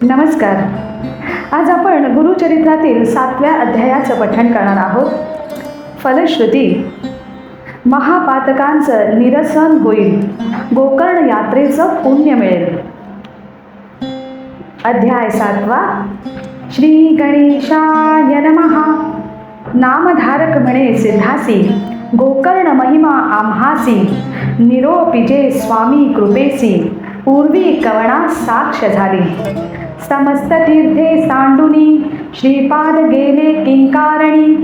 नमस्कार. आज आपण गुरुचरित्रातील 7व्या अध्यायाचं पठण करणार आहोत. फलश्रुती. महापातकांचं निरसन होईल, गोकर्ण यात्रेचं पुण्य मिळेल. अध्याय 7वा. श्री गणेशाय नमः. नामधारक म्हणे सिद्धासी, गोकर्ण महिमा आम्हासी, निरोपिजे स्वामी कृपेसी, पूर्वी कवणा साक्ष झाली. समस्त तीर्थे सांडुनी, श्रीपाद गेले किंकारणी,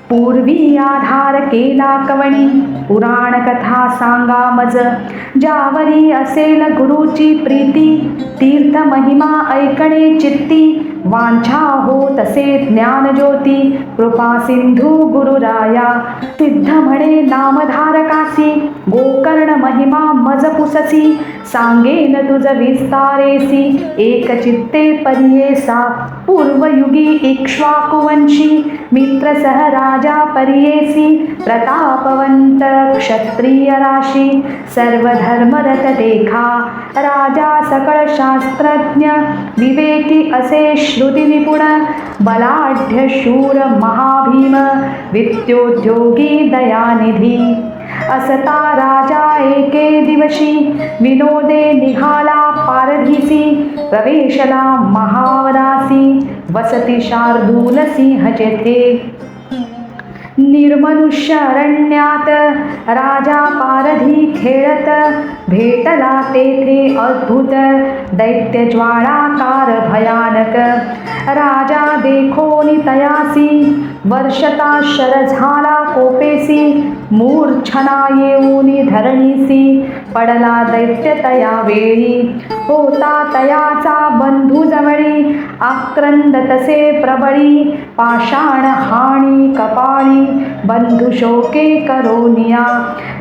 पूर्वी आधार केला कवणी, पुराण कथा सांगा मज. ज्यावरी असेल गुरुची प्रीती, तीर्थ महिमा ऐकणे चित्ती, वांछा हो तसे ज्ञानज्योती, कृपा सिंधू गुरुराया. सिद्ध म्हणे नामधारकासी, गोकर्ण महिमा मज पुससी, सांगेन तुझ विस्तारेसी, एक चित्ते परियेसा. पूर्वयुगी इक्ष्वाकुवंशी, मित्रसह राजा परियेसी, प्रतापवंत क्षत्रिय राशी, सर्वधर्मरत देखा. राजा सकळ शास्त्रज्ञ, विवेकी असे श्रुती निपुण, बलाढ्य शूर महाभीम, विद्योद्योगी दयानिधी. असता राजा एके दिवशी, विनोदे निघाला पारधीसी, प्रवेशला महावदासी, वसती शार्दूल सिंह जेथे. निर्मनुष्य अरण्यात राजा पारधी खेळत, भेटला तेथे अद्भुत दैत्य ज्वाळाकार भयानक. राजा देखोनी तयासी, वर्षता शर झाला कोपेसी, मूर्छना येऊनी धरणीसी, पडला दैत्य तया वेळी. होता तयाचा बंधू जवळी, आक्रंद तसे प्रबळी, पाषाण हाणी कपाळी, बंधु शोके करोनिया.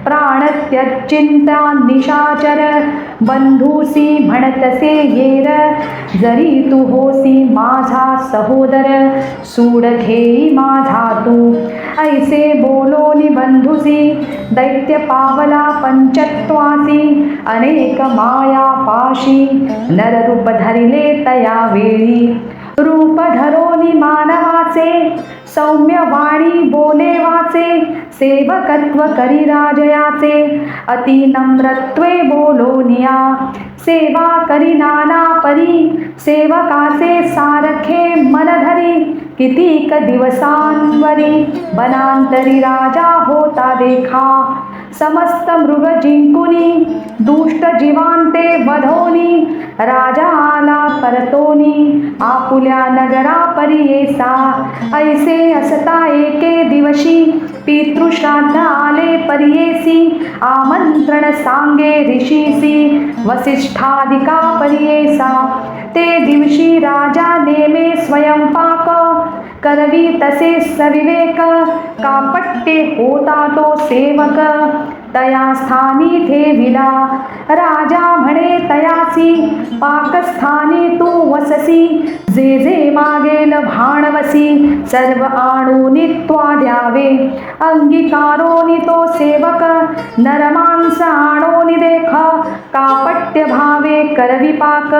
प्राण त्यचिंता निशाचर, बंधूसी म्हणतसे येर, जरी तू होसी माझा सहोदर, सूड घेई माझा तू. ऐसे बोलोनी बंधुसी, दैत्य पावला पंचत्वासी, अनेक माया पाशी, नररूप धरिले तया वेळी. रूप धरोनी मानवाचे, सौम्य वाणी बोले वाचे, सेवकत्व करी राजयाचे, अति नम्रत्वे बोलोनिया. सेवा करी नाना परी, सेवकाचे सारखे मन धरी, कितीक दिवसांवरी, वनांतरी राजा होता देखा. समस्त मृग जिंकुनी, दुष्ट जीवांते वधोनी, राजा आला परतोनी, आपुल्या नगरा परियेसा. ऐसे असता एके दिवशी, पितृश्राद्ध आले परियेसी, आमंत्रण सांगे ऋषीसी, वसिष्ठादिका परियेसा. ते दिवशी राजा नेमे स्वयंपाक, करवी तसे सविवेक, कापट्टे होता तो सेवक, तया स्थानी ठेविला. राजा म्हणे तयासी, पाकस्थानी तू वससी, जे जे मागेल भाणवसी, सर्व आणूनी त्वा द्यावे. अंगीकारोनी तो सेवक, नरमांस आणोनी देख, कापट्य भावे करवी पाक,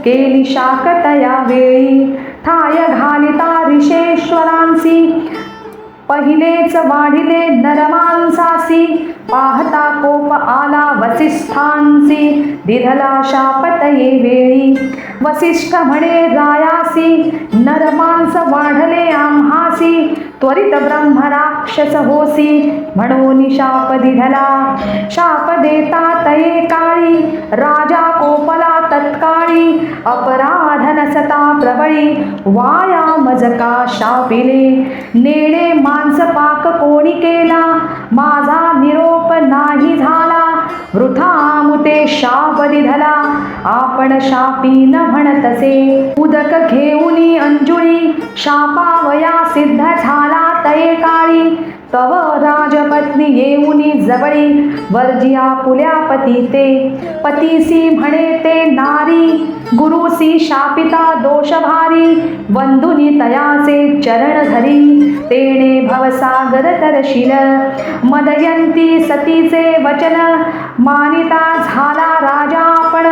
केली शाक तया वेळी. थाय घालिता ऋषेश्वरांसी, पहिलेच वाढिले नरमांसासी, पाहता कोप आला वसिष्ठांसी, दिधला शाप तये वेळी. वसिष्ठ म्हणे रायासी, नरमांस वाढले आम्हासी, त्वरित ब्रह्म राक्षस होसी, म्हणून शाप दिधला. शाप देता तये काळी, राजा कोपला तत्काळी, अपराध नसता प्रबळी, वाया मजका शापिले. नेणे मांस पाक कोणी केला, माझा निरोप नाही झाला, वृथा मुते शाप दिधला, आपण शापी न म्हणतसे. उदक घेऊनी अंजुळी, शापावया सिद्ध झाला तये काळी, तव राजपत्नी येऊनी जवळी वर्जिया पुल्या पती ते पतीसी म्हणे ते नारी गुरुसी शापिता दोषभारी वंदुनी तयाचे चरण धरी तेणे भवसागर तरशील मदयंती सतीचे वचन मानिता झाला राजा आपण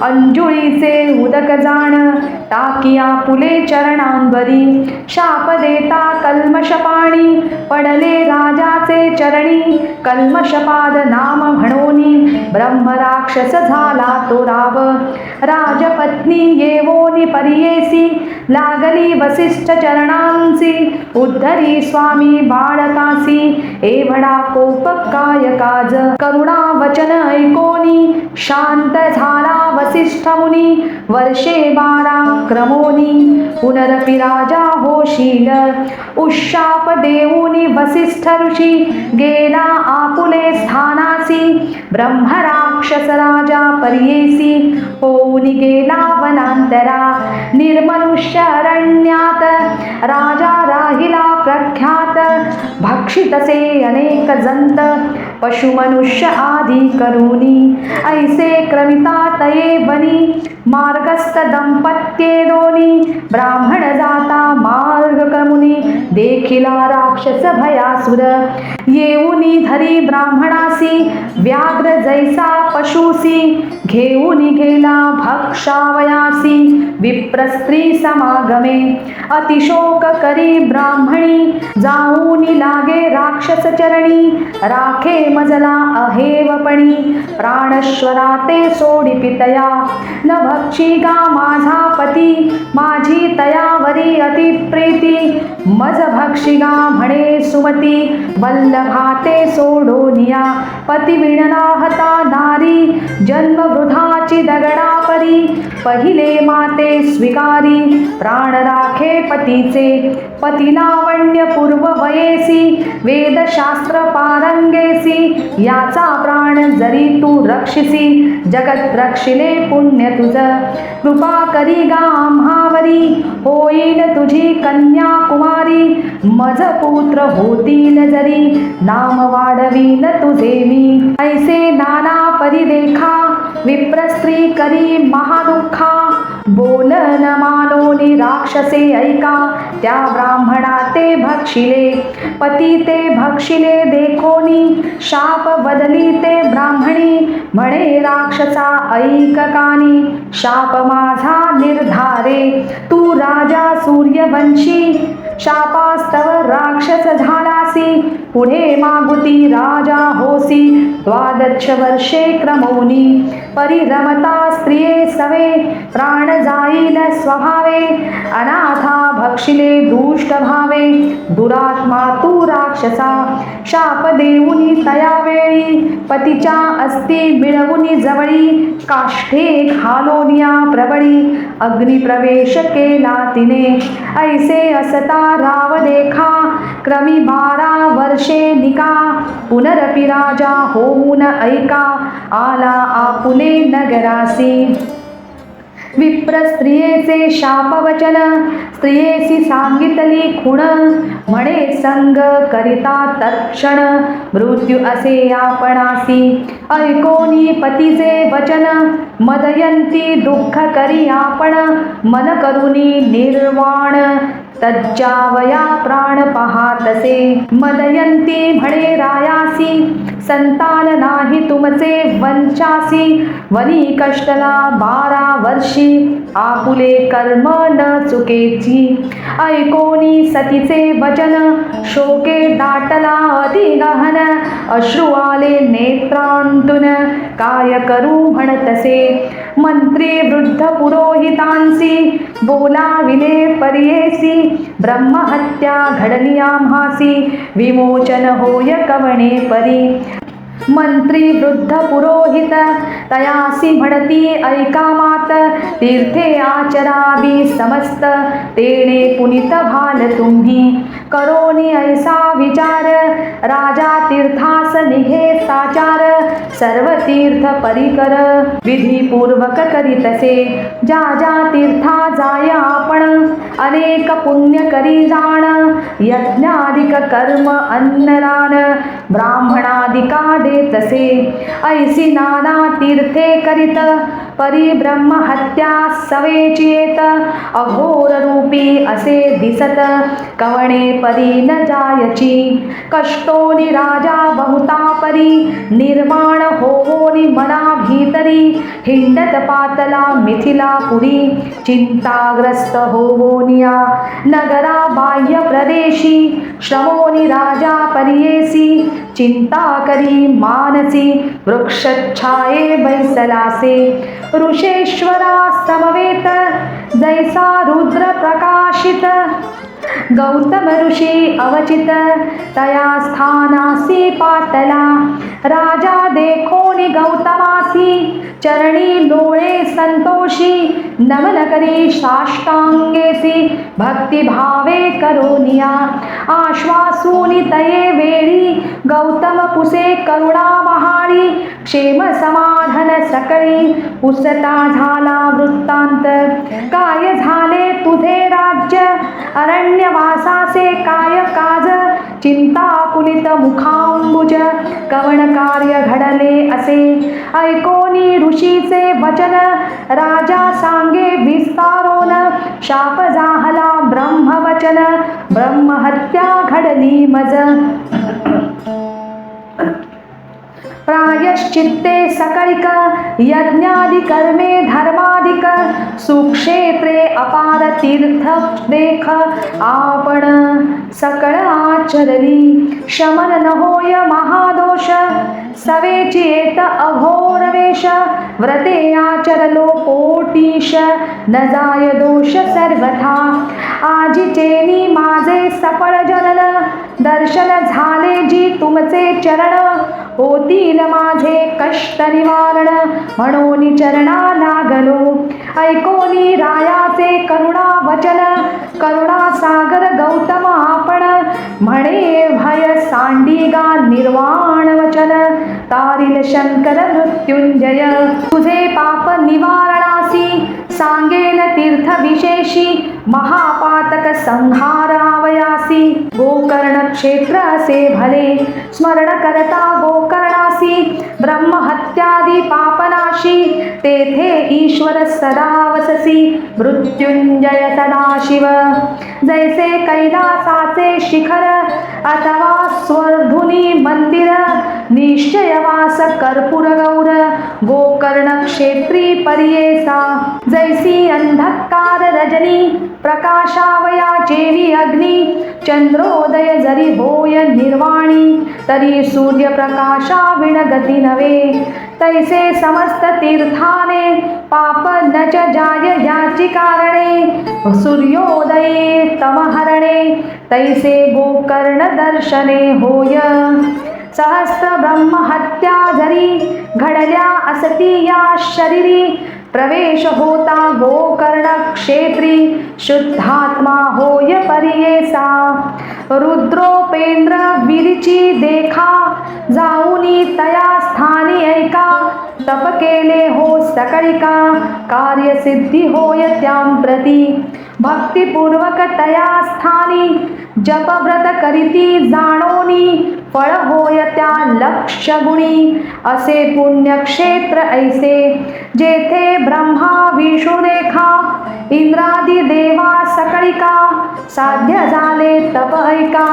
अंजुळीचे उदक जाण टाकिया पुले चरणांवरी शाप देता कल्मश पाणी पडले राजाचे चरणी कल्मशपाद नाम म्हणोनी ब्रह्मराक्षस झाला तो राव राजपत्नी येवोनी परियेसी लागली वसिष्ठ चरणांची उद्धरी स्वामी बाळकासी एवढा कोप काय काज करुणा वचन ऐकोनी शांत झाला वसिष्ठ मुनी वर्षे 12 क्रमोनी पुनरपि राजा होशील उशाप देऊनी वसिष्ठ ऋषी गेला आपुले स्थानासी ब्रह्मराक्षस राजा परियेसी होऊनी गेला वनांतरा निर्मनुष्य अरण्यात राजा राहिला प्रख्यात भक्षितसे अनेक जंत पशुमनुष्य आदी करुणी ऐसे क्रमिता तये बनी मार्गस्थ दंपत्ये दोनी ब्राह्मण जाता मार्ग क्रमुनी देखिला राक्षस भयासुर येऊनी धरी ब्राह्मणासी व्याघ्र जैसा पशुसी घेऊनी गेला भक्षावयासी विप्रस्त्री समागमे अतिशोक करी ब्राह्मणी जाऊनी लागे राक्षस चरणी राखे मजला अहेवपणी प्राणश्वरा ते सोडी पितया न भक्षी गा माझा पती माझी तयावरी अतिप्रीती मज भक्षी गा म्हणे सुमती वल्लभाते सोडोनिया पती विणनाहता नारी जन्म वृधाची दगडा परी पहिले माते स्वीकारी प्राण राखे पतीचे पती लावण्य पूर्व वयेसी वेदशास्त्र पारंगेसी याचा प्राण जरी तू रक्षिसी जगत रक्षिले पुण्य तुझ कृपा करी गा आम्हावरी होईल तुझी कन्या कुमारी मज पुत्र होतील जरी नाम वाढवीन तुझे मी ऐसे नाना परी देखा विप्रस्त्री करी महादुःखा बोलन मानोनी राक्षसे ऐका त्या ब्राह्मणा ते भक्षिले पती ते भक्षिले देखोनी शाप बदली ते ब्राह्मणी म्हणे राक्षसा ऐक कानी शाप माझा निर्धारे तू राजा सूर्यवंशी शापास्तव राक्षस झालासी पुढे मागुती राजा होसी 12 वर्षे क्रमोनी परिरमता स्त्रिये सवे प्राण जाईल स्वभावे अनाथा भक्षिले दुष्ट भावे दुरात्मा तू राक्षसा शाप देऊनी तया वेळी पतीच्या अस्ति मिळवुनी जवळी काष्ठे घालोनिया प्रबळी अग्निप्रवेश केला तिने ऐसे असता राव देखा क्रमी 12 वर्षे निका पुनरपि राजा होऊन ऐका आला आपुले नगरासी विप्र स्त्रियेचे शापवचन स्त्रियेसी सांगितली खुण म्हणे संग करिता तत्क्षण मृत्यू असे आपणासी ऐकोनी पतीचे वचन मदयंती दुःख करी आपण मन करुनी निर्वाण तज्जावया प्राण पाहातसे मदयंती म्हणे रायासी संतान नाही तुमचे वंचासी वनी कष्टला 12 वर्षी आपुले कर्म न चुकेची ऐकोनी सतीचे वचन शोके दाटला अति गहन अश्रू आले नेत्रांतून काय करू म्हणतसे मंत्री वृद्ध पुरोहितांसी बोलाविले परियेसी ब्रह्महत्या घडली आम्हासी विमोचन होय कवणे परी मंत्री वृद्ध पुरोहित तयासी म्हणती ऐका मात तीर्थे आचरावी समस्त तेणे पुनित भाल तुम्ही करोनी ऐसा विचार राजा तीर्थास निघे साचार सर्व तीर्थ परिकर विधीपूर्वक करीतसे ज्या ज्या तीर्था जाय आपण अनेक पुण्य करी जाण यज्ञाधिक कर्म अन्नदान ब्राह्मणादिका देतसे ऐसी नाना तीर्थे करीत परिब्रह्म हत्या सवेची येत अघोर रूपी असे दिसत कवणे परी न जायची कष्टोनी राजा बहुता परी निर्माण होवोनी मना भीतरी हिंडत पातला मिथिलापुरी चिंताग्रस्त होवोनिया नगरा बाह्य प्रदेशी श्रमोनी राजा परियेसी चिंता करी मानसी वृक्षछाये बैसलासे ऋषेश्वरा समवेत जैसा रुद्र प्रकाशित गौतम ऋषी अवचित तया स्थानासी पातला राजा देखोनी गौतमासी चरणी लोळे संतोषी नमन करी साष्टांगेसी भक्तिभावे करोनिया आश्वासूनी तये वेळी गौतम पुसे करुणा महाळी क्षेम समाधान सकळी उसता झाला वृत्तांत काय झाले तुझे राज्य अरण्यवासाचे काय काज चिंता कुलित मुखांबुज कवण कार्य घडले असे ऐकोनी ऋषीचे वचन राजा सांगे विस्तारोन शाप जाहला ब्रह्मवचन ब्रह्महत्या घडली मज प्रायश्चित्ते सकळिक यज्ञादि कर्मे धर्मादिक सुक्षेत्रे अपार तीर्थ देख आपण सकळ आचरली शमन न होय महादोष सवेची येत अघोर वेश व्रते आचरलो कोटीश न जाय दोष सर्वथा आजीचेनी माझे सफळ जनन दर्शन झाले जी तुमचे चरण होतील माझे कष्ट निवारण म्हणून चरणा लागलो ऐकोनी रायाचे करुणा वचन करुणा सागर गौतम आपण म्हणे भय सांडिगा निर्वाण वचन तारिल शंकर मृत्युंजय तुझे पाप निवारणासी सांगेन तीर्थ विशेषी महापातक संहारावयासी गोकर्ण क्षेत्र असे भले स्मरण करता गोकर्णासी ब्रह्महत्यादी पापनाशी तेथे ईश्वर सदा वससी मृत्युंजय सदाशिव जैसे कैलासाचे शिखर अथवा स्वर्धुनी मंदिर निश्चयवास कर्पूर गौर गोकर्ण क्षेत्री परियेसा जैसी अंधकार रजनी प्रकाशावया जेवी अग्नी चंद्रोदय जरी होय निर्वाणी तरी सूर्य प्रकाशा विणगती नवे तैसे समस्त तीर्थाने पाप नच जाय याची कारणे सूर्योदये तमहरणे तैसे गोकर्ण दर्शने होय सहस्त्र ब्रह्महत्या जरी घडल्या असती या शरीरी प्रवेश होता गोकर्ण क्षेत्री शुद्धात्मा होय परियेसा रुद्रोपेंद्र विरिची देखा जाऊनी तया स्थानी ऐका तप केले हो सकळिका कार्यसिद्धी होय त्यां प्रती भक्तिपूर्वक तया स्थानी जपव्रत करीती जाणोनी फळ होय त्या लक्ष्य गुणी असे पुण्यक्षेत्र ऐसे जेथे ब्रह्मा विष्णू रेखा इंद्रादी देवा सकळिका साध्य झाले तप ऐका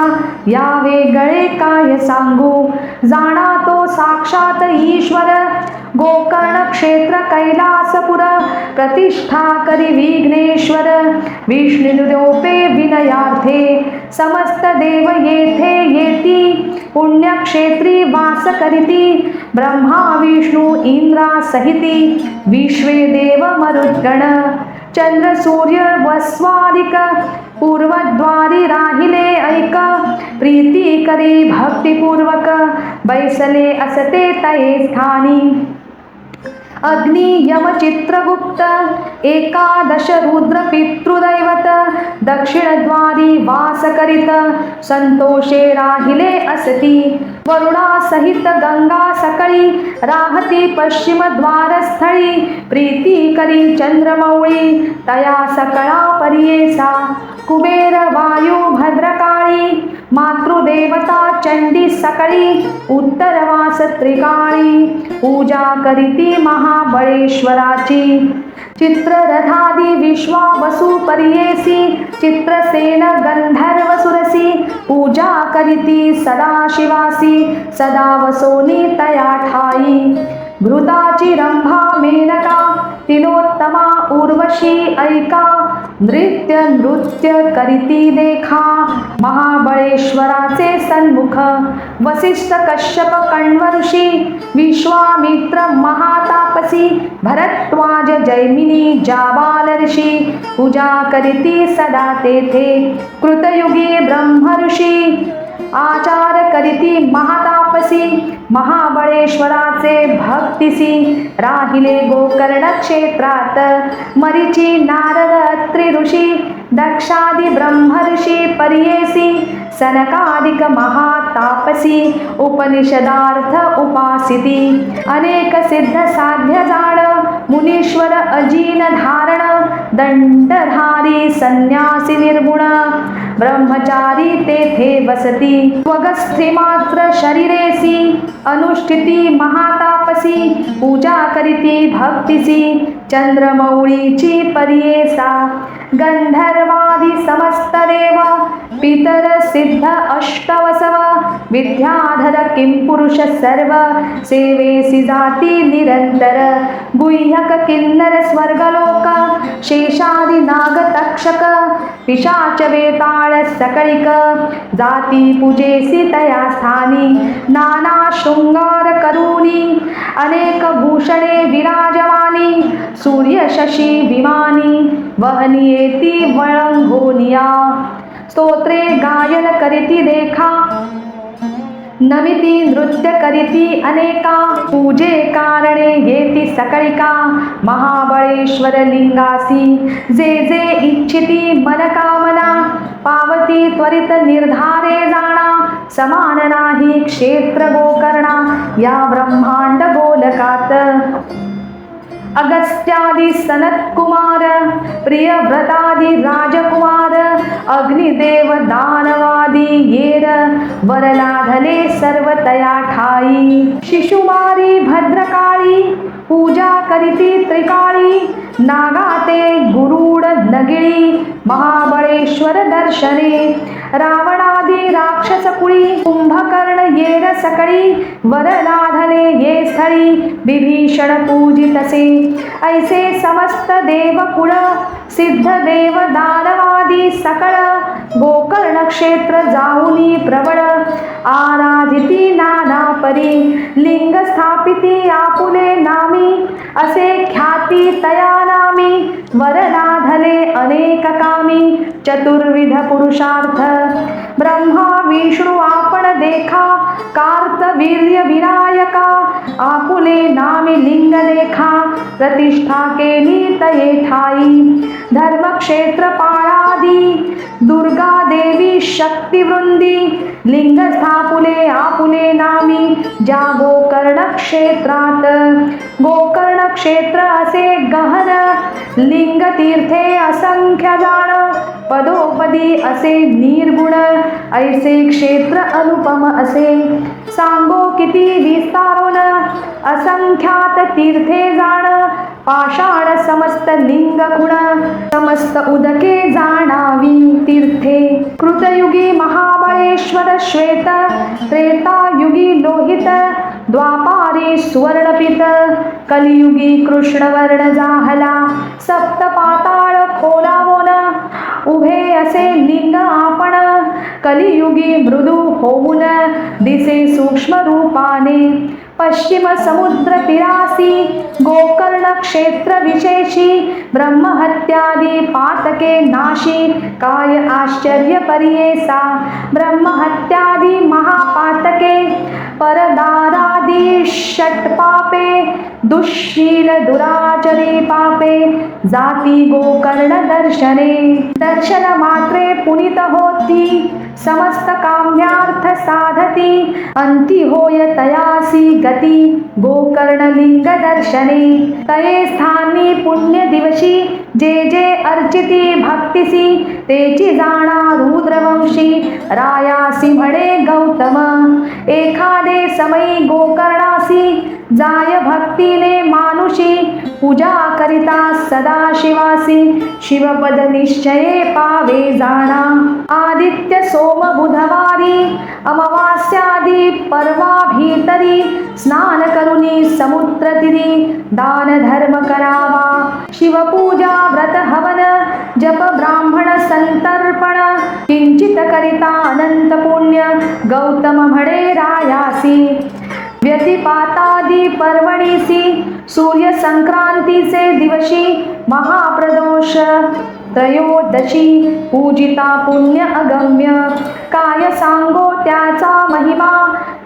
या वेगळे काय सांगू जाणा तो साक्षात ईश्वर गोकर्ण क्षेत्र कैलासपुर प्रतिष्ठा करी विघ्नेश्वर विष्णुरूपे विनयार्थे समस्त देव येथे येती पुण्यक्षेत्री वास करीती ब्रह्मा विष्णू इंद्रा सहिती विश्वे देव मरुद्गण चंद्र सूर्य वस्वादिक पूर्वद्वारी राहिले ऐक प्रीती करी भक्तिपूर्वक बैसले असते तये स्थानी अग्नि यम चित्रगुप्त एकादश रुद्र पितृदैवत दक्षिणद्वारी वास करीत संतोषे राहिले असती. वरुणासहित गंगा सकळी राहती पश्चिम द्वारस्थळी. प्रीती करी चंद्रमौळी तया सकळा परियेसा. कुबेर वायू भद्रकाळी मातृदेवता चंडी सकळी. उत्तरवास त्रिकाळी पूजा करीती महाबळेश्वराची. चित्ररथादी विश्वावसु परियेसी. चित्रसेन गंधर्व सुरसी पूजा करीती सदाशिवासी. सदा वसोनी तया ठाई. घृताची रंभा मेनका तिलोत्तमा उर्वशी ऐका. नृत्य करीती देखा महाबळेश्वराचे सन्मुख. वसिष्ठ कश्यप कण्व ऋषी विश्वामित्र महातापसी. भरद्वाज जैमिनी जाबाल ऋषी पूजा करीती सदा तेथे. कृतयुगी ब्रह्म ऋषी आचार करीती महातापसी. महाबळेश्वराचे भक्तिसी राहिले गोकर्ण क्षेत्रात. मरीची नारद अत्रि ऋषी दक्षादी ब्रह्म ऋषी परियेसी. सनकादिक महातापसी उपनिषदार्थ उपासिती. अनेक सिद्ध साध्य जाण मुनीश्वर अजीन धारण. दंडधारी संन्यासी निर्गुण ब्रह्मचारी तेथे वसती. स्वगस्थी मात्र शरीरेसी अनुष्ठिती महातापसी. पूजा करीती भक्तिसी चंद्रमौळीची परियेसा. गंधर्वादी समस्त देव पितर सिद्ध अष्टवसव. विद्याधर किंपुरुष सर्व सेवेसी जाती निरंतर. गुह्यक किन्नर स्वर्गलोक शेषादी नाग तक्षक. पिशाच वेताळ सकळिक जाती पूजेसी तया स्थानी. नाना शृंगार करूनी अनेक भूषणे विराजमानी. सूर्य शशी विमानी वहनी येती वळंघोनिया. स्तोत्रे गायन करीती देखा नमिती नृत्य करीती अनेका. पूजे कारणे येती सकळिका महाबळेश्वर लिंगासी. जे जे इच्छिती मनकामना पावती त्वरित निर्धारे जाणा. समान नाही क्षेत्र गोकर्णा या ब्रह्मांड गोलकात. अगस्त्यादी सनत्कुमार प्रियव्रतादी राजकुमार. अग्निदेव दानवादी येर वरलाधले सर्व तया ठाई. शिशुमारी भद्रकाळी पूजा करीती त्रिकाळी. नागाते गुरुड नगिळी महाबळेश्वर दर्शने. रावणादी राक्षस कुळी कुंभकर्ण येर सकळी. वरलाधले ये स्थळी विभीषण पूजितसे. ऐसे समस्त देवकुळ सिद्ध देव दानवादी सकळ. गोकर्ण क्षेत्र जाऊनी प्रबळ आराधिती नाना परी. लिंग स्थापिती आपुले नामी असे ख्याती तया नामी. वरलाधले अनेक कामी चतुर्विध पुरुषार्थ. ब्रह्मा विष्णू आपण देखा कार्तवीर्य विनायका. आपुले नामी लिंग देखा प्रतिष्ठा केली तये ठाई. धर्मक्षेत्र पाळादी दुर्गा देवी शक्तिवृंदी. लिंग स्थापुले आपुले नामी ज्या गोकर्ण क्षेत्रात. गोकर्ण क्षेत्र असे गहन लिंग तीर्थे असंख्य जाण. पदोपदी असे निर्गुण ऐसे क्षेत्र अनुपम असे. सांगो किती विस्तारोन असंख्यात तीर्थे जाण. पाषाण समस्त लिंग गुण समस्त उदके जाणावी तीर्थे. कृतयुगी महाबळेश्वर श्वेत. त्रेतायुगी लोहित. द्वापारी सुवर्णपित. कलियुगी कृष्णवर्ण जाहला. सप्त पाताळ खोलावोन उभे असे लिंग आपण. कलियुगी मृदू होऊन दिसे सूक्ष्म रूपाने. पश्चिम समुद्र तीरासी गोकर्ण क्षेत्र विशेषी ब्रह्महत्यादि पातके नाशी काय आश्चर्य परियेसा ब्रह्महत्यादि महापातके परदारादि षट्पापे दुःशील दुराचरे पापे जाती गोकर्ण दर्शने दर्शन मात्रे पुनित होती समस्त काम्यार्थ साधती अंती होय तयासी गती गोकर्ण लिंग दर्शने तये स्थानी पुण्य दिवशी जे जे अर्चिती भक्तिसी तेची जाणा रुद्रवंशी रायासी म्हणे गौतम एखादे समयी गोकर्णासी जाय भक्तीने मानुषी पूजा करिता सदा शिवासी शिवपद निश्चये पावे जाणा आदित्य सोम बुधवारी अमावास्यादी पर्वा भीतरी स्नान करुनी समुद्र तीरी दान धर्म करावा शिवपूजा व्रत हवन जप ब्राह्मण संतर्पण किंचित करिता अनंत पुण्य गौतम म्हणे रायासी व्यतिपातादि पर्वणीसी सूर्य संक्रांतीचे दिवशी महाप्रदोष त्रयोदशी पूजिता पुण्य अगम्य काय सांगो त्याचा महिमा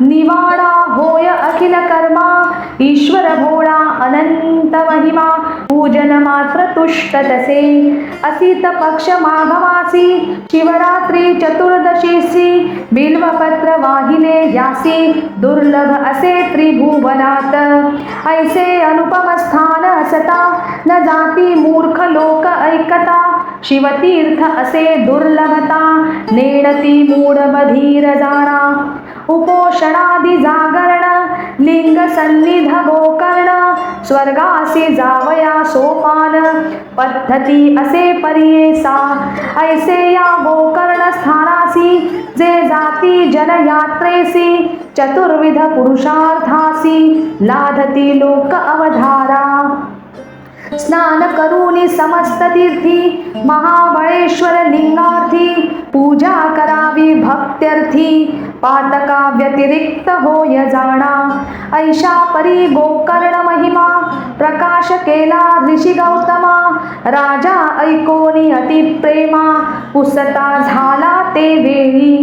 निवाडा होय अखिल कर्मा ईश्वर भोळा अनंत महिमा पूजन मात्र तुष्ट तसे असित पक्ष माघमासी शिवरात्री चतुर्दशीसी बिल्वपत्र वाहिले यासी दुर्लभ असे त्रिभुवनात ऐसे अनुपम स्थान असता न जाती मूर्ख लोक ऐकता शिवतीर्थ असे दुर्लभता नेणती मूढ बधीर जाणा उपोषणादि जागरण लिंग सन्निध गोकर्ण स्वर्गासी जावया सोपान पद्धती असे परियेसा ऐसे या गोकर्ण स्थानासी जे जाती जनयात्रेसी चतुर्विध पुरुषार्थासी लाधती लोक अवधारा स्नान करूनी समस्त तीर्थी महाबळेश्वर लिंगार्थी पूजा करावी भक्त्यर्थी पातका व्यतिरिक्त होय जाणा ऐशा परी गोकर्ण महिमा प्रकाश केला ऋषी गौतमा राजा ऐकोनी अतिप्रेमा पुसता झाला ते वेळी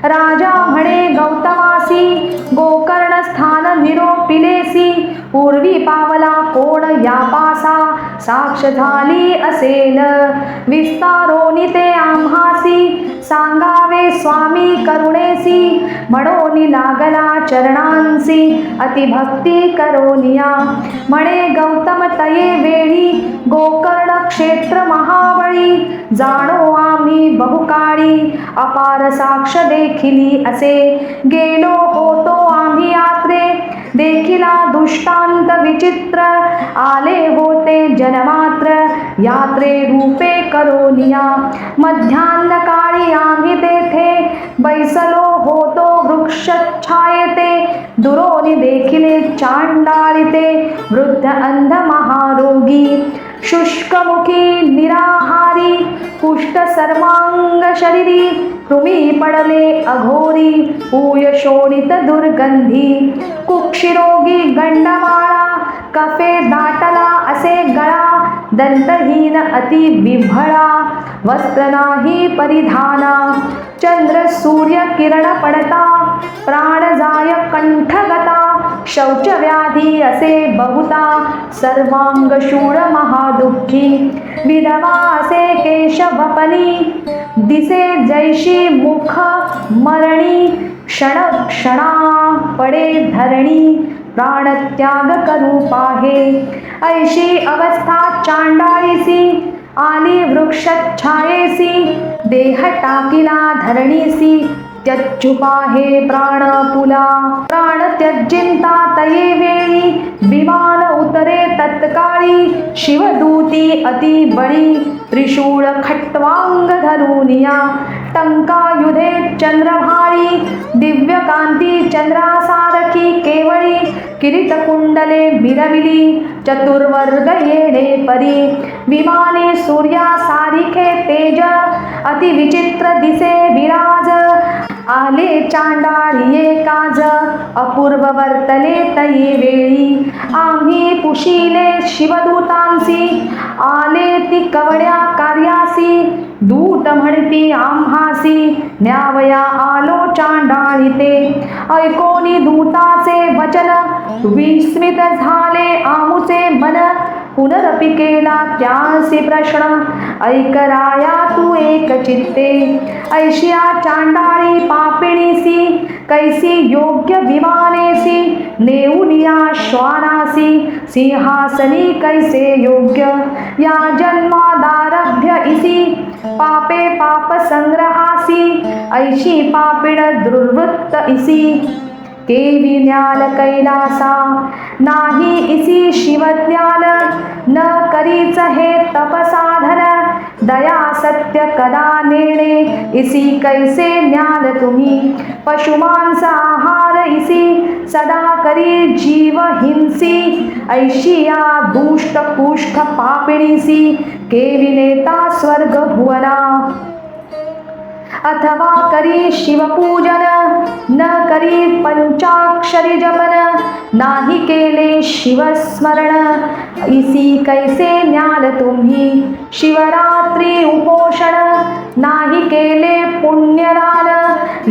राजा म्हणे गौतमासी गोकर्ण स्थान निरोपिलेसी पूर्वी पावला कोण यापासा साक्ष झाली असेल विस्तारोनी ते आम्हासी सांगावे स्वामी करुणेसी म्हणोनी लागला चरणांसी अतिभक्ती करोनिया म्हणे गौतम तये वेळी गोकर्ण क्षेत्र महाबळी जाणो आम्ही बहुकाळी अपार साक्ष देखिली असे गेलो होतो आम्ही यात्रे देखिला दुष्टांत विचित्र आले होते जनमात्र यात्रे रूपे करोनिया मध्यान्ह काळी आम्ही तेथे बैसलो होतो वृक्ष छायेते दुरोनी देखिले चांडाळिते वृद्ध अंध महारोगी शुष्कमुखी निराहारी कुष्ठ सर्वांग शरीरी कृमी पडले अघोरी पूय शोणित दुर्गंधी कुक्षिरोगी गंडमाळा कफे दाटला असे गळा दंतहीन अति विभळा वस्त्र नाही परिधाना चंद्र सूर्य किरण पडता प्राण जाय कंठगता शौच व्याधी असे बहुता सर्वांग शूळ महादुःखी विधवा असे केशवपनी दिसे जैशी मुख मरणी क्षण क्षणा पडे धरणी प्राणत्याग करू पाहे ऐशी अवस्था चांडाळीसी आली वृक्ष छायेसी देह टाकिला धरणीसी त्यज्जुपाहे प्राण पुला प्राण त्यज्जिंता तये वेळी विमान उतरे तत्काळी शिवदूती अति बळी त्रिशूळ खट्वांग धरुनिया टंकायुधे चंद्रभाळी दिव्य कांती चंद्रासारखी केवळी किरीटकुंडले मिरविली चतुर्वर्ग येणे परी विमाने सूर्या सारिखे तेज अति विचित्र दिसे विराज आले चांडाळिये काज अपूर्व वर्तले तई वेळी आम्ही पुशिले शिवदूतांसी आले ती कवड्या कार्यासी दूत म्हणती आम्हासी न्यावया आलो चांडाळिते ऐकोनी दूताचे वचन विस्मित झाले आमुचे मन पुनरपि केला त्यासी प्रश्न ऐकराया तू एक चित्ते ऐशिया चांडाळी पापिणीसी कैसी योग्य विमानेसी नेऊनिया श्वानासी सिंहासनी कैसे योग्य या जन्मादारभ्य इसी पापे पाप संग्रहासी ऐशी पापिण दुर्वृत्त इसी केवी ज्ञान कैलासा नाही इसी शिवज्ञान न करीच हे तपसाधन दया सत्य कदा नेणे इसी कैसे ज्ञान तुम्ही पशुमांस आहार इसी सदा करी जीव हिंसी ऐशिया दुष्ट कुष्ठ पापिणीसी केवी नेता स्वर्ग भुवना अथवा करी शिवपूजन न करी पंचाक्षरी जपन नाही केले शिवस्मरण इसी कैसे ज्ञान तुम्ही शिवरात्री उपोषण नाही केले पुण्यदान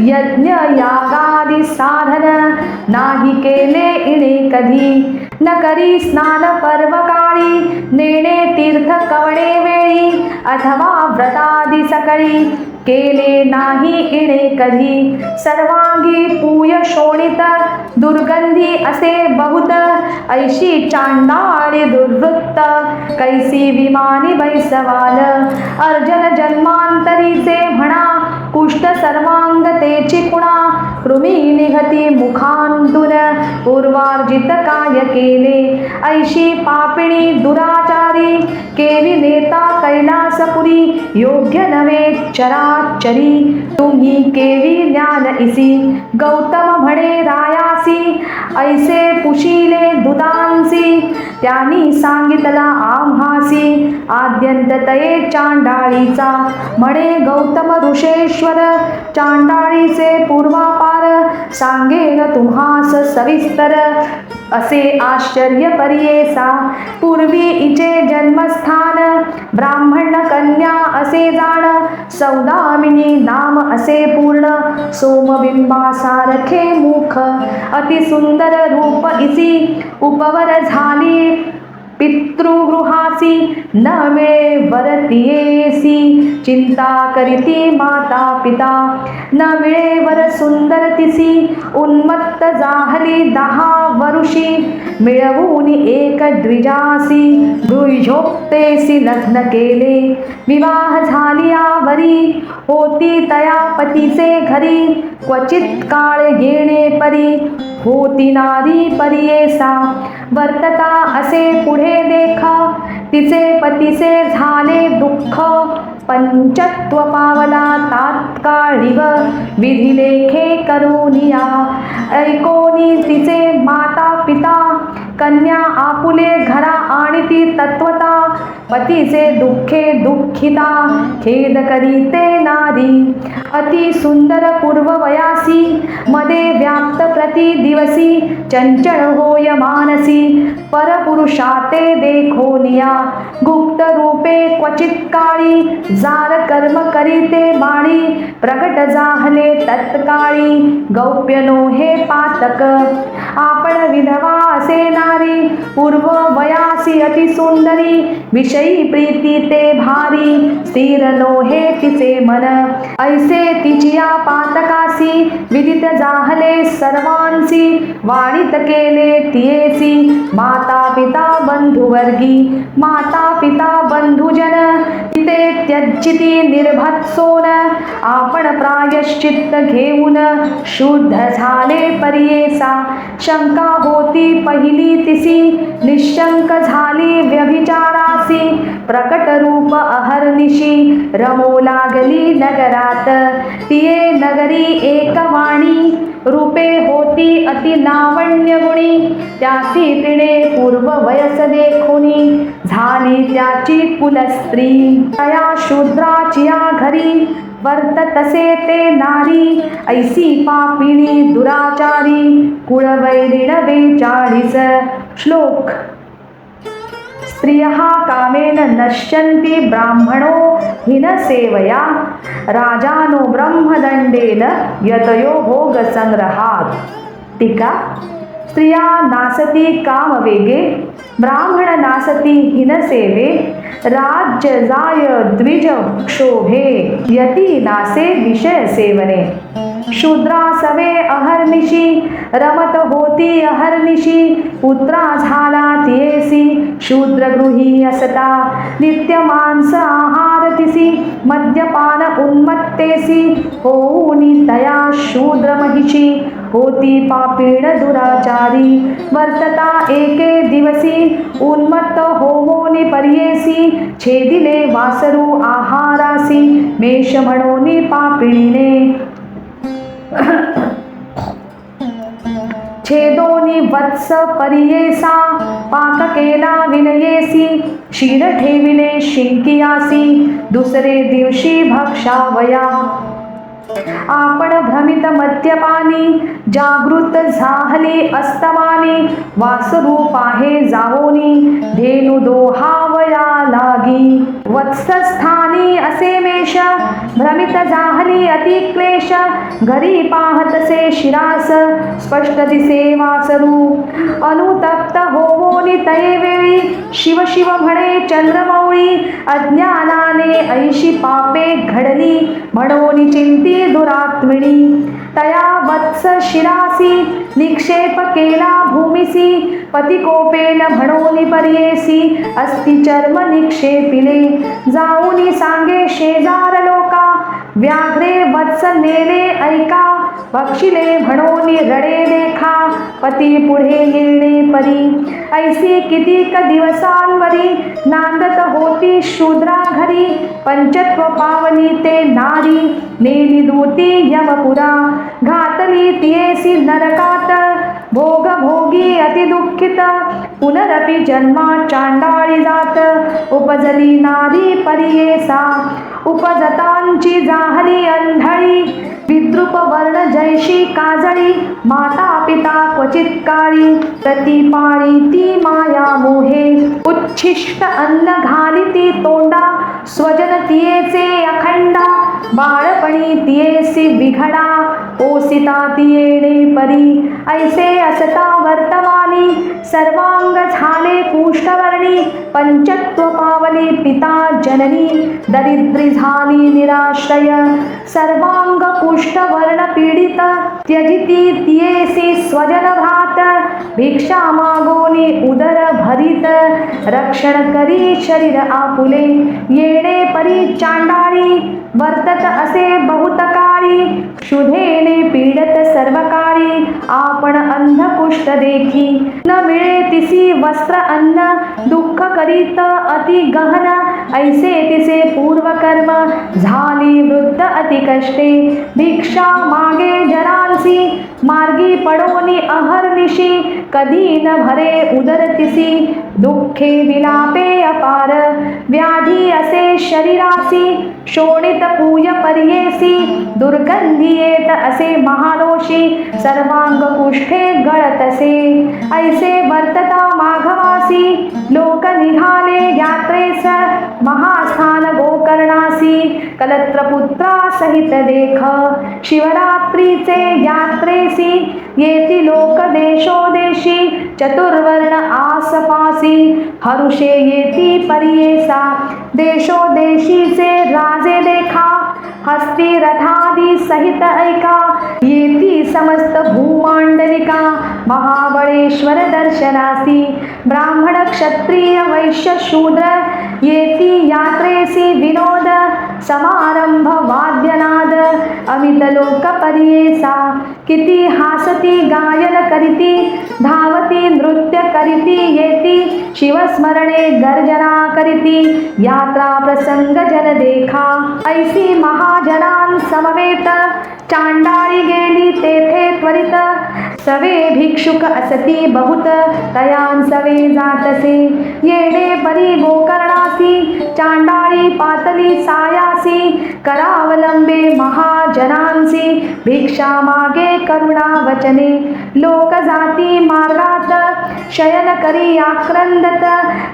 यज्ञ यागादी साधन नाही केले इणे कधी न करी स्नान पर्वकाळी नेणे तीर्थ कवडे वेळी अथवा व्रतादी सकळी केले नाही इणे कधी सर्वांगी पूय शोणित दुर्गंधी असे बहुत ऐशी चांडाळी दुर्वृत्त कैसी विमानी बैसवाल अर्जन जन्मांतरीचे म्हणा कुष्ठ सर्वांग तेची कुणा कृमी निघती मुखांतून पूर्वार्जित काय केले ऐशी पापिणी दुराचारी केवी नेता कैलासपुरी योग्य नवे चराचरी तुम्ही केवी ज्ञान इसी गौतम म्हणे रायासी ऐसे पुशिले दुतांसी त्यांनी सांगितला आम्हासी आद्यंत तये चांडाळीचा म्हणे गौतम ऋषेश्वर चांडाळीचे पूर्वापार सांगेन तुम्हास सविस्तर असे आश्चर्य परियेसा पूर्वी इचे जन्मस्थान ब्राह्मण कन्या असे जाण सौदामिनी नाम असे पूर्ण सोमबिंबासारखे मुख अति सुंदर रूप इसी उपवर झाली पितृगृहासी न मिळे वरतियेसी चिंता करीती माता पिता न मिळे वर सुंदर तिसी उन्मत्त जाहली 10 वरुषी मिळवून एक द्विजासी द्विजोक्तेसी लग्न केले विवाह झाली आवरी होती तया पतीचे घरी क्वचित काळ येणे परी होती नारी परियेसा वर्तता असे पुढे देखा तिचे पतीचे झाले दुःख पंचत्व पावला तात्काळीव विधी लेखे करूनिया ऐकोनी तिचे माता पिता कन्या आपुले घरा आणि ती तत्वता पतीचे दुःखे दुःखिता खेद करीते नारी अति सुंदर पूर्ववयासी मध्ये व्याप्त प्रति दिवसी चंचल होय मानसी परपुरुषाते देखोनिया गुप्त रूपे क्वचित काळी जार कर्म करीते बाणी प्रगट जाहले तत्काळी गौप्य नो हे पातक आपण विधवा असे नारी पूर्व वयासी अति सुंदरी विषयी प्रीती ते भारी स्थिर नो हे तिचे मन ऐसे तिचिया पातकासी विदित जाहले सर्वांसी वाणित केले तियेसी माता पिता बंधुवर्गी माता पिता बंधुजन तिथे त्यजिती निर्भत्सोन आपण प्रायश्चित्त घेऊन शुद्ध झाले परियेसा शंका होती पहिली तिसी, निशंक झाली व्यभिचारासी, प्रकट रूप अहर्निशी, रमो लागली नगरात, तिये नगरी एकवाणी, रूपे होती अति लावण्य गुणी, त्यासी तिने पूर्व वयस देखुनी, झाली त्याची कुलस्त्री, तया शूद्राचिया घरी, वर्ततसे ते नारी, ऐसी पापिणी दुराचारी, कुळवैरिण 42. श्लोक. स्त्रियः कामेन नश्यन्ति ब्राह्मणो हिनसेवया, राजानो ब्रह्मदंडेन यतयो भोगसंग्रहात्. टीका. स्त्रिया नासती कामवेगे, ब्राह्मण नासती हिनसेवे, राज्य जाय द्विज क्षोभे, यती नासे विषय सेवने. शूद्रासवे अहर्निशी, रमत होती अहर्निशी, पुत्रा झाला तियेसी, शूद्रगृही असता, नित्य मांस आहार तिसी, मद्यपान उन्मत्तेसी, होऊनी तया शूद्र महिषी, होती पापीण दुराचारी, वर्तता एके दिवसी, उन्मत्त होवोनी पर्येसी, छेदिले वासरू आहारासी, मेष म्हणोनी पापिणीने. छेदोनी वत्स परियेसा, पाक केला विनयेसी, क्षीर ठेविले शिंकियासी, दुसरे दिवशी भक्षावया. आपण भ्रमित मद्यपानी, जागृत झाहली अस्तमानी, वासरू पाहे जावोनी, धेनु दोहावया लागी. वत्सस्थानी असे मेष, भ्रमित झाहली अतिक्लेश, घरी पाहतसे शिरास, स्पष्ट दिसे वासरू, अनुतप्त होवोनी तये वेळी, शिव शिव म्हणे चंद्रमौळी, अज्ञानाने ऐशी पापे घडली, म्हणोनी चिंती दुरात्मिणी. तया वत्स शिरासी, निक्षेप केला भूमिसी, पतिकोपेन म्हणोनी पर्येसी, अस्ति चर्म निक्षेपिले, जाऊनी सांगे शेजार लोका, व्याघ्रे वत्स नेले ऐका, भक्षिले म्हणोनी रडे देखा, पती पुढे येणे परी. ऐसी कितीक दिवसांवरी, नांदत होती शूद्रा घरी, पंचत्व पावली ते नारी, नेली दूती यमपुरा, घातली तियेसी नरकात, भोग भोगी अति दुःखित, पुनरपि जन्मा चांडाळी जात, उपजली नारी परियेसा, उपजतांची जाहली अंधळी, विद्रुप वर्ण जैशी काजळी, माता पिता क्वचित काळी, प्रतिपाळी ती माया मोहे, उच्छिष्ट अन्न घालिती तोंडा, स्वजन तियेचे अखंडा, बाळपणी तियेसी विघडा, पोसिता तियेणे परी. ऐसे असता वर्तमानी, सर्वांग झाले कुष्ठवर्णी, पंचत्व पावली पिता जननी, दरिद्री झाली निराश्रय, सर्वांग कुष्ठवर्ण पीडित, त्यजिती तियेसी स्वजन भात, भिक्षा मागोनी उदर भरित, रक्षण करी शरीर आपुले, येणे परी चांडाळी, वर्तत असे बहुत काळी, क्षुधेने पीडत सर्व काळी, आपण अंध कुष्ठ देखी, न मिळे तिसी वस्त्र अन्न, दुःख करीत अति गहन, ऐसे तिचे पूर्वकर्म, झाली वृद्ध अति कष्टे, भिक्षा मागे जरांसी, मार्गी पडोनी अहर्निशी, कधी न भरे उदर तिसी, दुःखे विलापे अपार, व्याधी असे शरीरासी, शोणित पूय पर्येसी, दुर्गंधी येत असे महादोषी, सर्वांग कुष्ठे गळतसे. ऐसे वर्तता माघवासी, लोक निघाले यात्रेस, महास्थान गोकर्णासी, कलत्रपुत्रा सहित देख, शिवरात्रीचे यात्रेसी, येती लोक देशोदेशी, चतुर्वर्ण आसपासी, हरुषे येती पर्येसा, देशोदेशीचे राजे देखा, हस्ती रथादी सहित ऐका, येती समस्त भूमांडलिका, महाबळेश्वर दर्शनासी, ब्राह्मण क्षत्रिय वैश्य शूद्र, येती यात्रेसी विनोद, समारंभ वाद्यनाद, अमित लोक परियेसा किती हासती गायन करीती धावती नृत्य करीती येती शिवस्मरणे गर्जना करीती यात्रा प्रसंग जन देखा ऐसी महाजनान समवेत चांडाळी गेली तेथे त्वरित सवे भिक्षुक असती बहुत तयान सवे जातसे येणे परी गोकर्णासी चांडाळी पातली सायासी करावलंबे महाजनांसी भिक्षा मागे करुणा वचने लोक जाती मार्गात शयन करी आक्रंदत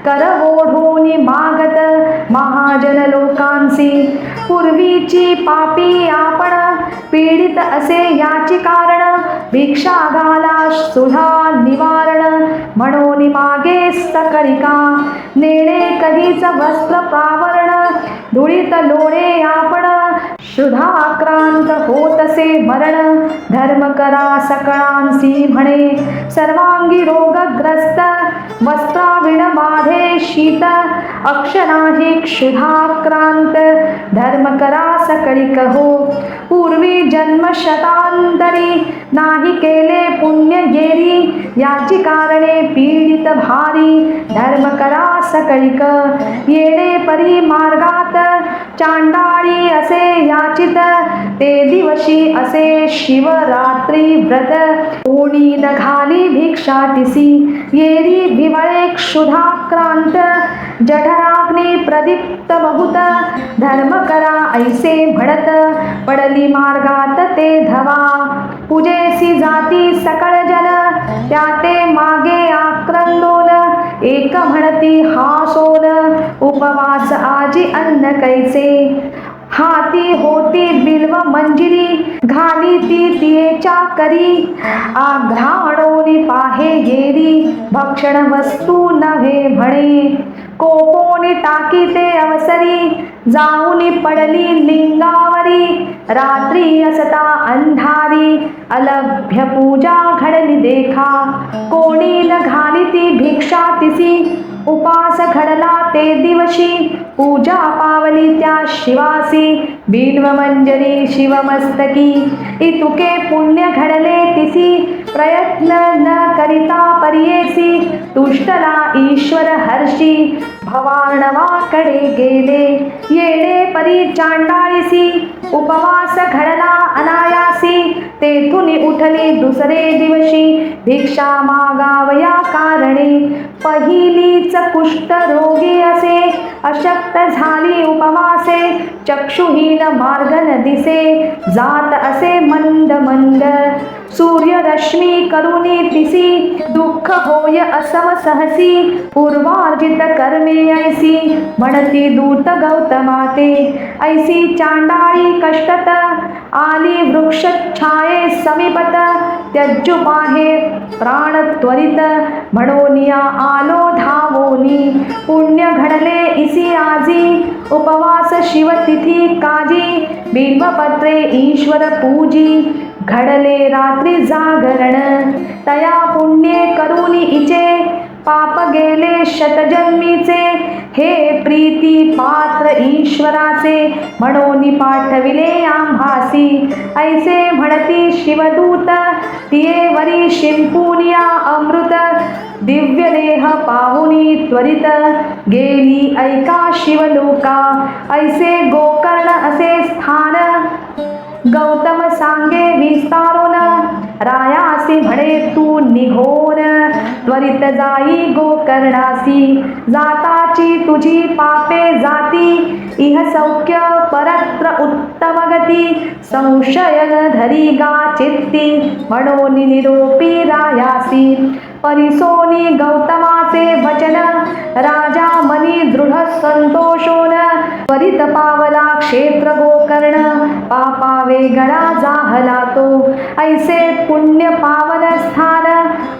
कर ओढून मागत महाजन लोकांसी पूर्वीची पापी आपण पीडित असे याची कारण भिक्षा घाला सुधा निवारण म्हणून मागे सकळिका नेणे कधीच वस्त्र प्रावरण धुळीत लोणे आपण शुद्धाक्रांत होतसे मरण धर्म करा सकळांसी म्हणे सर्वांगी रोगग्रस्त वस्त्राविण बाधे शीत अक्षराही क्षुधाक्रांत धर्म करा सकळिक हो पूर्वी जन्म शतांतरी नाही केले पुण्य येरी याची कारणे पीडित भारी धर्म करा सकळिक येणे परी मार्गात चांडाळी असे याचित ते दिवशी असे शिवरात्री व्रत कोणी न घाली भिक्षा तिसी येरी भिवळे क्षुधाक्रांत जठराग्नी प्रदीप्त बहुत धर्म करा ऐसे म्हणत पडली मार्गात ते धवा पूजेसी जाती सकळ जन त्याते मागे आक्रंदोन एक म्हणती हासोन उपवास आजी अन्न कैसे हाती होती बिल्व मंजिरी घाली ती तियेच्या करी आघ्राणोनी पाहे गेरी भक्षण वस्तू नव्हे म्हणे कोपोनी टाकी ते अवसरी जाऊनी पडली लिंगावरी रात्री असता अंधारी अलभ्य पूजा घडली देखा कोणी न घाली ती भिक्षा तिसी उपास घडला ते दिवशी पूजा पावली त्या शिवासी बिल्व मंजरी शिवमस्तकी इतुके पुण्य घडले तिसी प्रयत्न न करिता परियेसी तुष्टला ईश्वर हर्षी भवार्णवाकडे गेले येणे परी चांडाळीसी उपवास घडला अनायासी तेथून उठले दुसरे दिवशी भिक्षा मागावया कारणे पहिलीच कुष्ठ रोगी असे अशक्त झाली उपवासे चक्षुहीन मार्ग न दिसे जात असे मंद मंद सूर्यरश्मी करुणी तिसी दुःख होय असम सहसी पूर्वार्जित कर्मे ऐसी म्हणती दूत गौतमाते ऐसी चांडाळी कष्टत आली वृक्ष छाये समीपत त्यज्जु पाहे प्राण त्वरित म्हणोनिया आलो धावोनी पुण्य घडले इसी आजी उपवास शिवतिथी काजी बिल्वपत्रे ईश्वर पूजी घडले रात्री जागरण तया पुण्ये करुणी इचे पाप गेले शतजन्मीचे हे प्रीती पात्र ईश्वराचे म्हणून पाठविले आम्हासी ऐसे म्हणती शिवदूत तिये वरी शिंपुनिया अमृत दिव्य देह पाहुनी त्वरित गेली ऐका शिवलोका ऐसे गोकर्ण असे स्थान गौतम सांगे विस्तारून रायासी म्हणे तू निघोन त्वरित जाई गोकर्णासी जाताची तुझी पापे जाती इह सौख्य परत्र उत्तम गती संशय धरी गा चित्ती म्हणून निरोपी रायासी परिसोनी गौतमाचे वचन राजा मनी दृढ संतोषोन त्वरित पावला क्षेत्र गोकर्ण पापा वेगळा जाहला तो ऐसे पुण्य पावन स्थान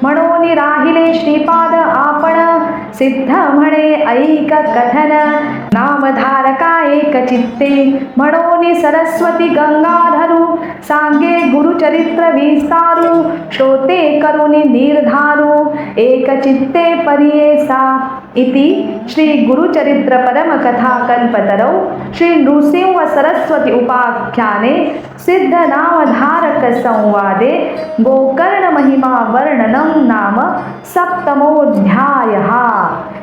म्हणून राहिले श्रीपाद आपण सिद्ध म्हणे ऐक कथन नामधारका एक चित्ते म्हणून सरस्वती गंगाधरू सांगे गुरुचरित्र विस्तारू श्रोते करुणी निर्धारू एक चित्ते परियेसा इति श्री गुरुचरित्र परम कथा कल्पतरौ श्री नृसिंह सरस्वती सरस्वती उपाख्याने सिद्धनामधारक संवादे गोकर्ण महिमा वर्णनं नाम सप्तमोऽध्यायः।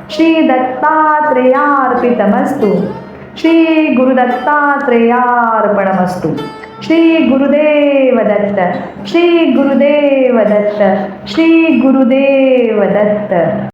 श्री दत्तात्रेयार्पितमस्तु। श्री गुरुदत्तात्रेयार्पणमस्तु। श्री गुरुदेव दत्त। श्री गुरुदेव दत्त। श्री गुरुदेव दत्त।